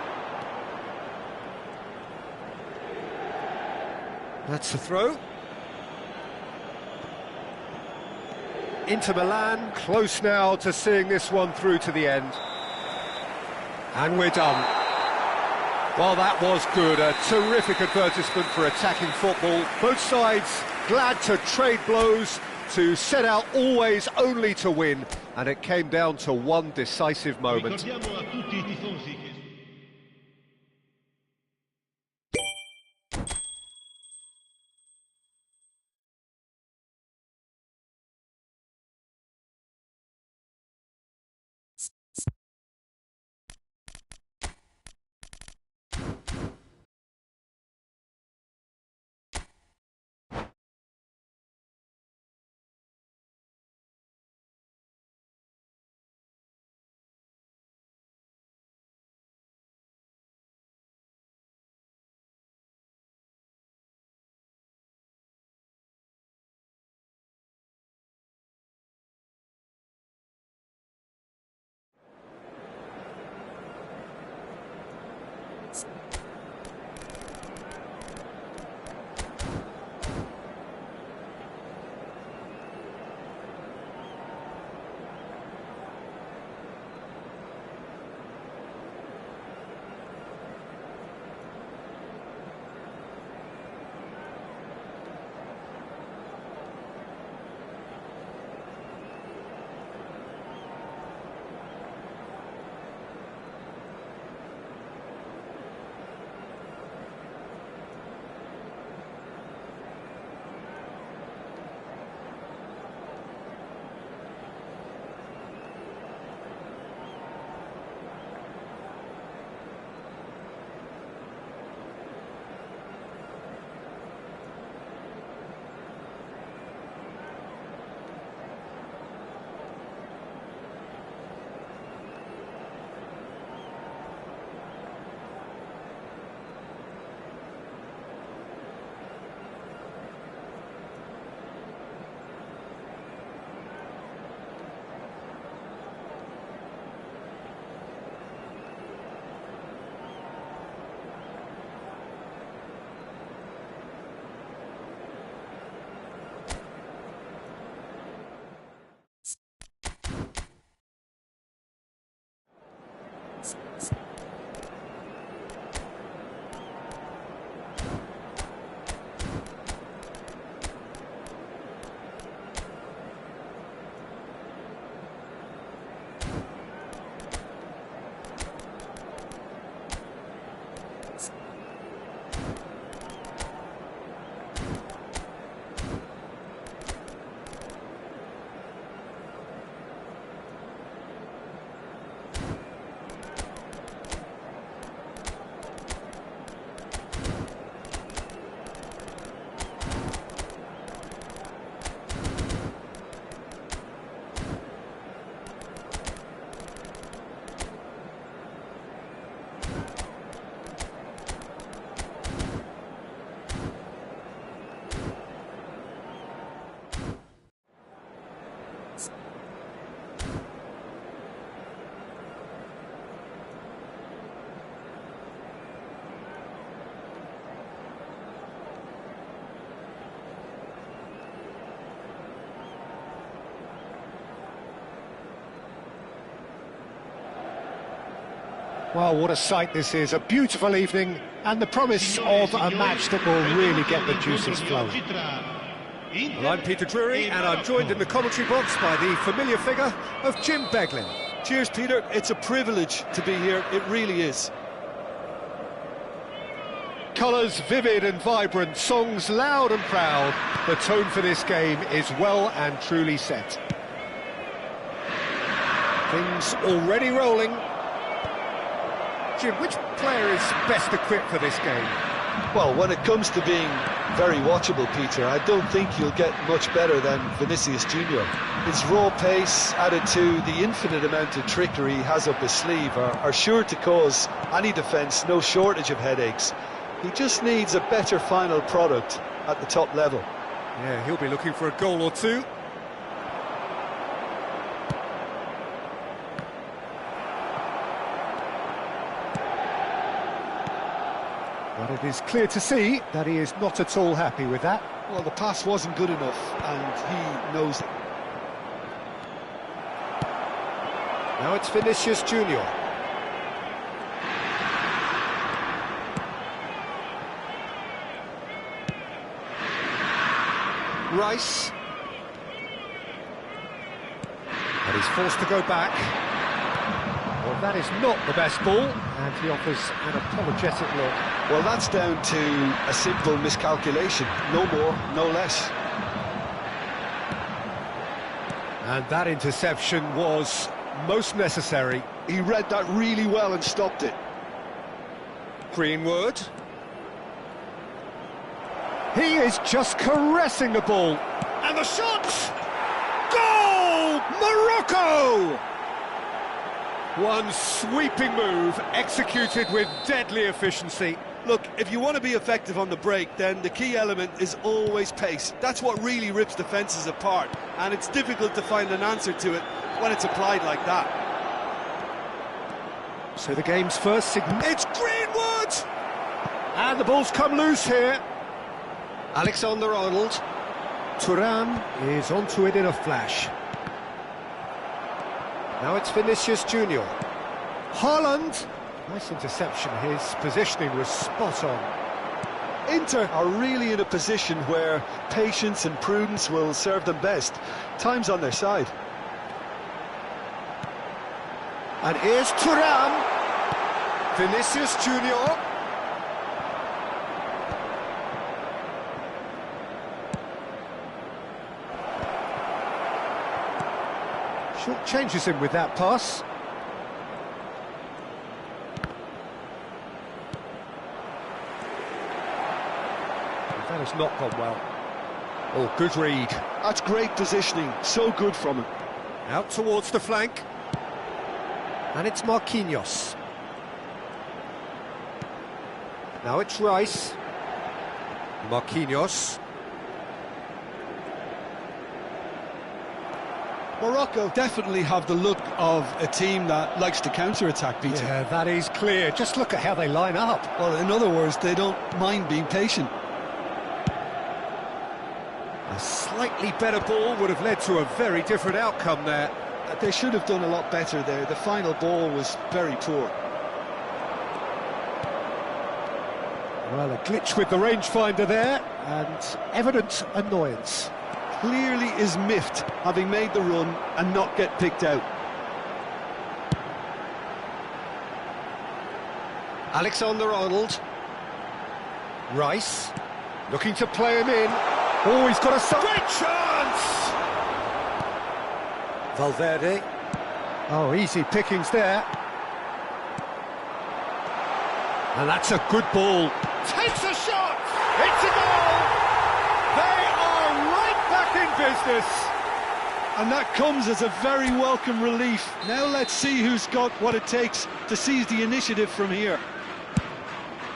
S1: That's the throw. Inter Milan, close now to seeing this one through to the end. And we're done. Well, that was good. A terrific advertisement for attacking football. Both sides glad to trade blows, to set out always only to win. And it came down to one decisive moment.
S3: Ricordiamo a tutti I tifosi che
S1: Well, what a sight this is. A beautiful evening and the promise of a match that will really get the juices flowing. Well, I'm Peter Drury and I'm joined in the commentary box by the familiar figure of Jim Beglin.
S2: Cheers, Peter. It's a privilege to be here. It really is.
S1: Colours vivid and vibrant, songs loud and proud. The tone for this game is well and truly set. Things already rolling. Jim, which player is best equipped for this game?
S2: Well, when it comes to being very watchable, Peter, I don't think you'll get much better than Vinicius Junior. His raw pace, added to the infinite amount of trickery he has up his sleeve, are sure to cause any defence no shortage of headaches. He just needs a better final product at the top level.
S1: Yeah, he'll be looking for a goal or two. But it is clear to see that he is not at all happy with that.
S2: Well, the pass wasn't good enough, and he knows it.
S1: Now it's Vinicius Junior. Rice. And he's forced to go back. Well, that is not the best ball, and he offers an apologetic look.
S2: Well, that's down to a simple miscalculation. No more, no less.
S1: And that interception was most necessary.
S2: He read that really well and stopped it.
S1: Greenwood. He is just caressing the ball. And the shot! Goal! Morocco! One sweeping move, executed with deadly efficiency.
S2: Look, if you want to be effective on the break, then the key element is always pace. That's what really rips defences apart, and it's difficult to find an answer to it when it's applied like that.
S1: So the game's first signal. It's Greenwood! And the ball's come loose here. Alexander-Arnold. Thuram is onto it in a flash. Now it's Vinicius Junior. Haaland. Nice interception, his positioning was spot on.
S2: Inter are really in a position where patience and prudence will serve them best. Time's on their side.
S1: And here's Thuram. Vinicius Junior. Short changes him with that pass. That has not gone well. Oh, good read.
S2: That's great positioning, so good from him.
S1: Out towards the flank. And it's Marquinhos. Now it's Rice. Marquinhos.
S2: Morocco definitely have the look of a team that likes to counter-attack, Peter.
S1: Yeah, that is clear. Just look at how they line up.
S2: Well, in other words, they don't mind being patient.
S1: A slightly better ball would have led to a very different outcome there.
S2: They should have done a lot better there. The final ball was very poor.
S1: Well, a glitch with the rangefinder there, and evident annoyance.
S2: Clearly is miffed, having made the run and not get picked out.
S1: Alexander-Arnold. Rice, looking to play him in. Oh, he's got a great chance! Valverde. Oh, easy pickings there. And that's a good ball. Takes a shot! It's a goal! They are right back in business.
S2: And that comes as a very welcome relief. Now let's see who's got what it takes to seize the initiative from here.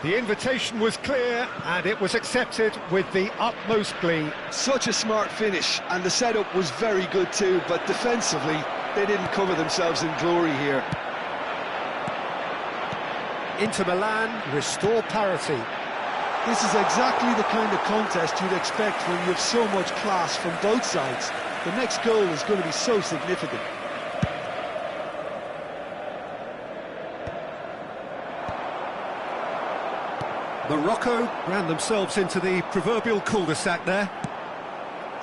S1: The invitation was clear, and it was accepted with the utmost glee.
S2: Such a smart finish, and the setup was very good too, but defensively, they didn't cover themselves in glory here.
S1: Inter Milan restore parity.
S2: This is exactly the kind of contest you'd expect when you have so much class from both sides. The next goal is going to be so significant.
S1: Morocco ran themselves into the proverbial cul-de-sac there.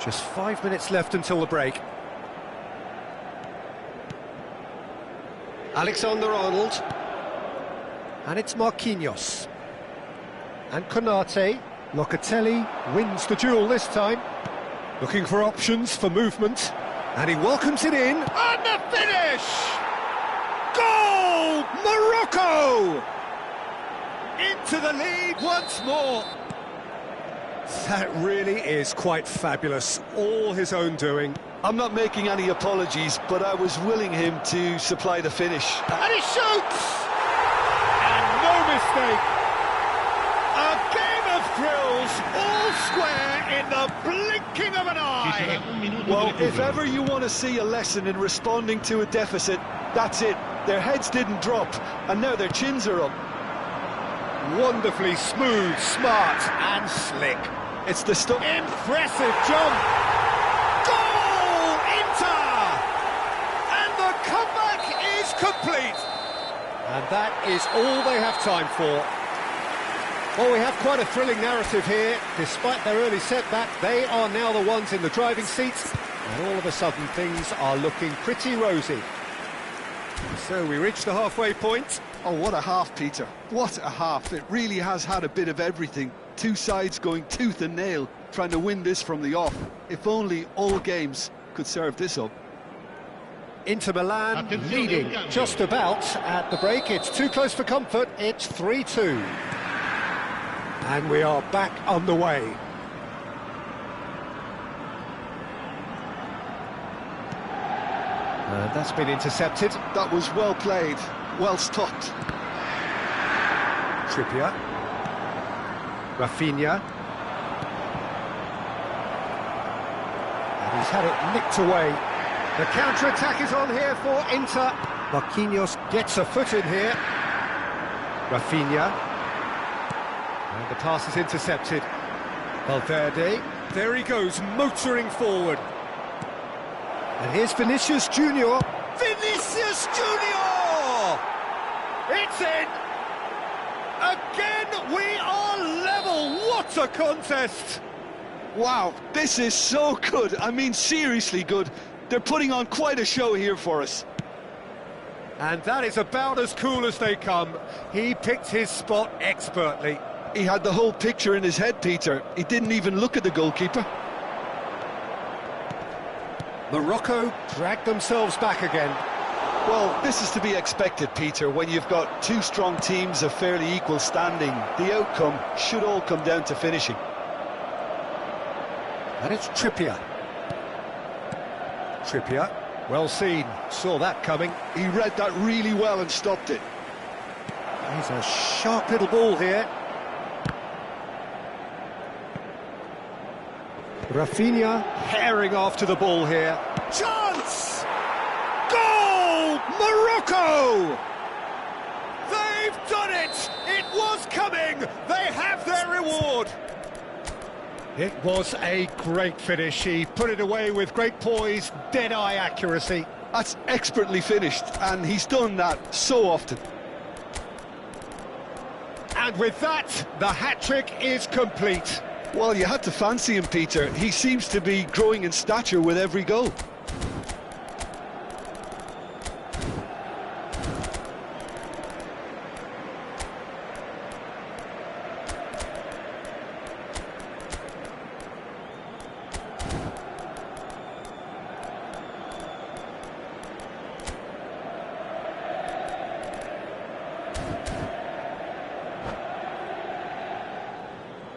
S1: Just 5 minutes left until the break. Alexander-Arnold. And it's Marquinhos. And Konate. Locatelli wins the duel this time. Looking for options for movement. And he welcomes it in. And the finish! Goal! Morocco! Into the lead once more. That really is quite fabulous. All his own doing.
S2: I'm not making any apologies, but I was willing him to supply the finish.
S1: And he shoots! And no mistake. A game of thrills, all square in the blinking of an eye.
S2: Well, if ever you want to see a lesson in responding to a deficit, that's it. Their heads didn't drop, and now their chins are up.
S1: Wonderfully smooth, smart and slick.
S2: It's the stuff.
S1: Impressive jump! Goal! Inter! And the comeback is complete! And that is all they have time for. Well, we have quite a thrilling narrative here. Despite their early setback, they are now the ones in the driving seats, and all of a sudden things are looking pretty rosy. So we reach the halfway point.
S2: Oh, what a half, Peter. What a half. It really has had a bit of everything. Two sides going tooth and nail, trying to win this from the off. If only all games could serve this up.
S1: Inter Milan leading just about at the break. It's too close for comfort. It's 3-2. And we are back underway. And that's been intercepted.
S2: That was well played, well stopped.
S1: Trippier. Rafinha. And he's had it nicked away. The counter-attack is on here for Inter. Marquinhos gets a foot in here. Rafinha. And the pass is intercepted. Valverde. There he goes, motoring forward. And here's Vinicius Junior. Vinicius Junior! It's in! Again, we are level. What a contest!
S2: Wow, this is so good. I mean, seriously good. They're putting on quite a show here for us.
S1: And that is about as cool as they come. He picked his spot expertly.
S2: He had the whole picture in his head, Peter. He didn't even look at the goalkeeper.
S1: Morocco dragged themselves back again.
S2: Well, this is to be expected, Peter. When you've got two strong teams of fairly equal standing, the outcome should all come down to finishing.
S1: And it's Trippier. Trippier, well seen, saw that coming.
S2: He read that really well and stopped it.
S1: He's a sharp little ball here. Rafinha herring after the ball here. Chance! Goal! Morocco! They've done it! It was coming! They have their reward! It was a great finish. He put it away with great poise, dead-eye accuracy.
S2: That's expertly finished, and he's done that so often.
S1: And with that, the hat-trick is complete.
S2: Well, you had to fancy him, Peter. He seems to be growing in stature with every goal.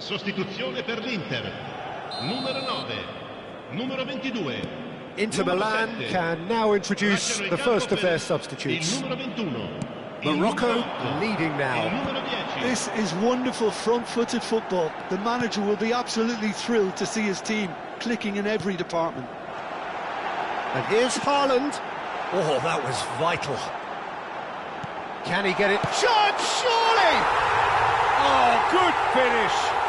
S3: Sostituzione per l'Inter. Numero 9, numero 22.
S1: Inter Milan can now introduce the first of their substitutes.
S3: Il numero 21.
S1: Morocco leading now.
S2: This is wonderful front-footed football. The manager will be absolutely thrilled to see his team clicking in every department.
S1: And here's Haaland. Oh, that was vital. Can he get it? Shot, surely! Oh, good finish.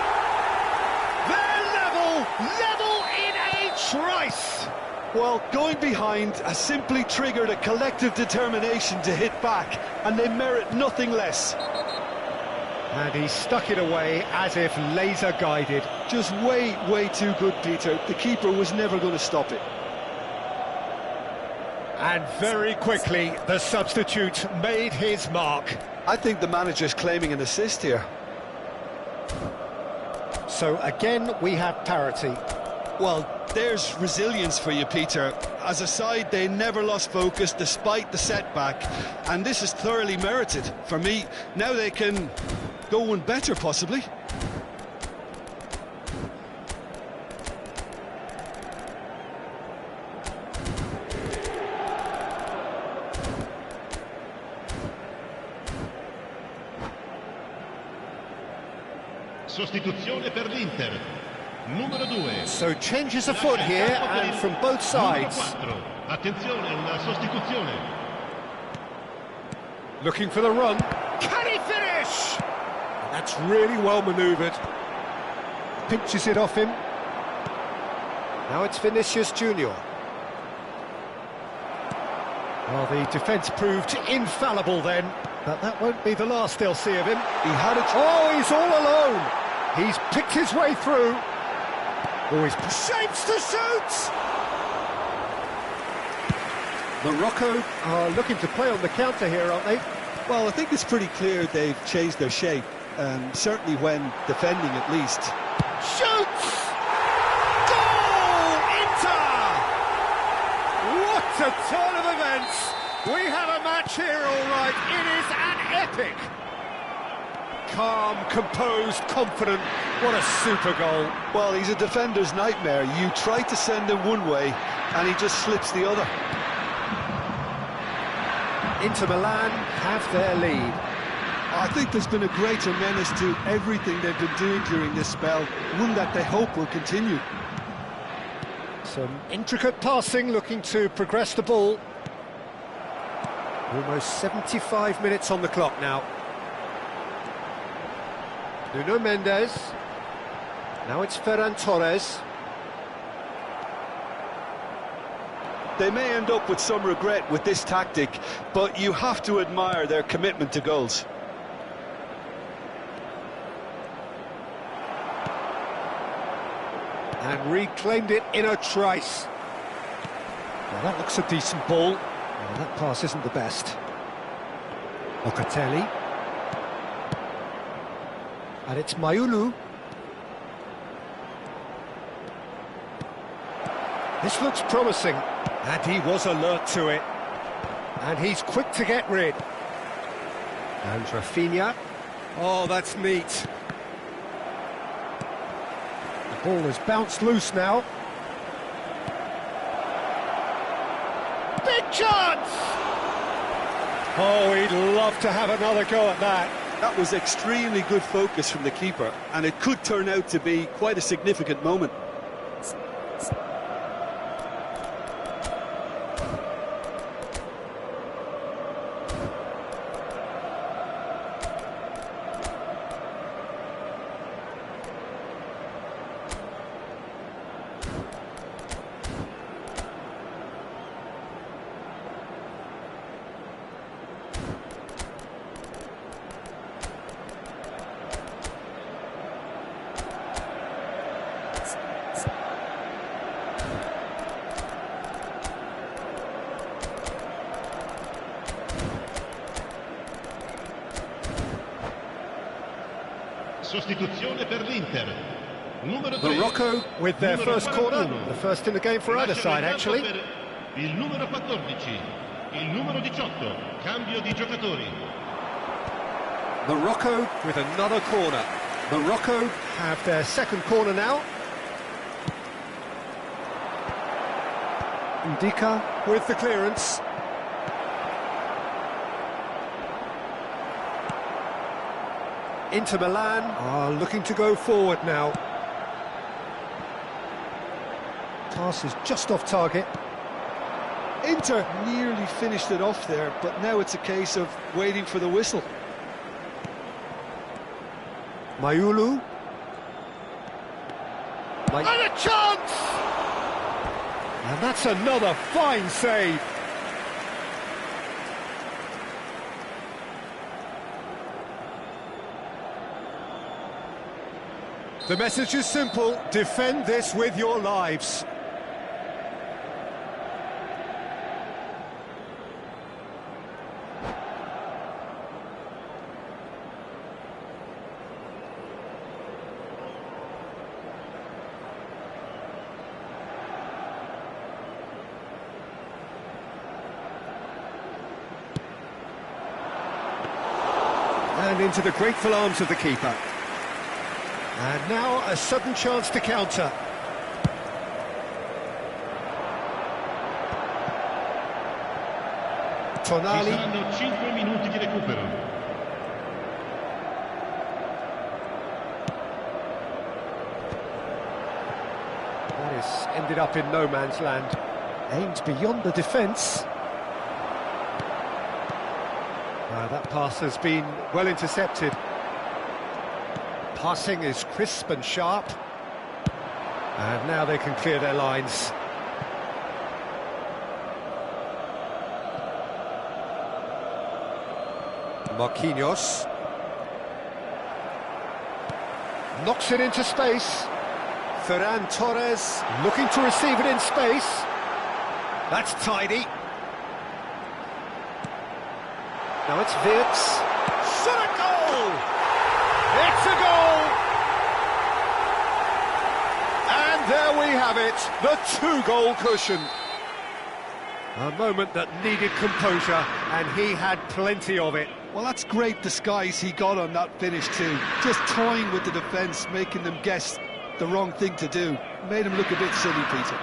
S1: Level in a trice!
S2: Well, going behind has simply triggered a collective determination to hit back, and they merit nothing less.
S1: And he stuck it away as if laser-guided.
S2: Just way too good, Peter. The keeper was never going to stop it.
S1: And very quickly, the substitute made his mark.
S2: I think the manager's claiming an assist here.
S1: So again, we have parity.
S2: Well, there's resilience for you, Peter. As a side, they never lost focus despite the setback, and this is thoroughly merited. For me, now they can go one better, possibly.
S3: Sostituzione per l'Inter. Numero 2.
S1: So changes of foot here, and from both sides.
S3: Numero 4. Attenzione, una sostituzione.
S1: Looking for the run. Can he finish? That's really well manoeuvred. Pinches it off him. Now it's Vinicius Junior. Well, the defence proved infallible then, but that won't be the last they'll see of him.
S2: He had it.
S1: Oh, he's all alone. He's picked his way through. Oh, he's shapes to shoot. Morocco are looking to play on the counter here, aren't they?
S2: Well, I think it's pretty clear they've changed their shape, certainly when defending at least.
S1: Shoots! Goal! Inter! What a turn of events! We have a match here, all right. It is an epic. Calm, composed, confident. What a super goal.
S2: Well, he's a defender's nightmare. You try to send him one way, and he just slips the other.
S1: Inter Milan have their lead.
S2: I think there's been a greater menace to everything they've been doing during this spell, one that they hope will continue.
S1: Some intricate passing, looking to progress the ball. Almost 75 minutes on the clock now. Nuno Mendes. Now it's Ferran Torres.
S2: They may end up with some regret with this tactic, but you have to admire their commitment to goals.
S1: And reclaimed it in a trice. Well, that looks a decent ball. Well, that pass isn't the best. Locatelli. And it's Mayulu. This looks promising. And he was alert to it. And he's quick to get rid. And Rafinha. Oh, that's neat. The ball has bounced loose now. Big chance! Oh, he'd love to have another go at that.
S2: That was extremely good focus from the keeper, and it could turn out to be quite a significant moment.
S3: Sostituzione per l'Inter. Numero 3.
S1: Morocco with their first corner, the first in the game for either side actually.
S3: Il numero 14, il numero 18, cambio di giocatori.
S1: Morocco with another corner. Morocco have their second corner now. Ndika with the clearance. Inter Milan are looking to go forward now. Pass is just off target.
S2: Inter nearly finished it off there, but now it's a case of waiting for the whistle.
S1: Mayulu. And a chance! And that's another fine save. The message is simple: defend this with your lives. And into the grateful arms of the keeper. And now a sudden chance to counter.
S3: Ci
S1: Tonali.
S3: saranno 5 minuti di recupero.
S1: That is ended up in no man's land. Aimed beyond the defence. That pass has been well intercepted. Passing is crisp and sharp. And now they can clear their lines. Marquinhos. Knocks it into space. Ferran Torres looking to receive it in space. That's tidy. Now it's Wirtz. Shot a goal! It's a goal! And there we have it, the two-goal cushion. A moment that needed composure, and he had plenty of it.
S2: Well, that's great disguise he got on that finish too. Just toying with the defence, making them guess the wrong thing to do. Made him look a bit silly, Peter.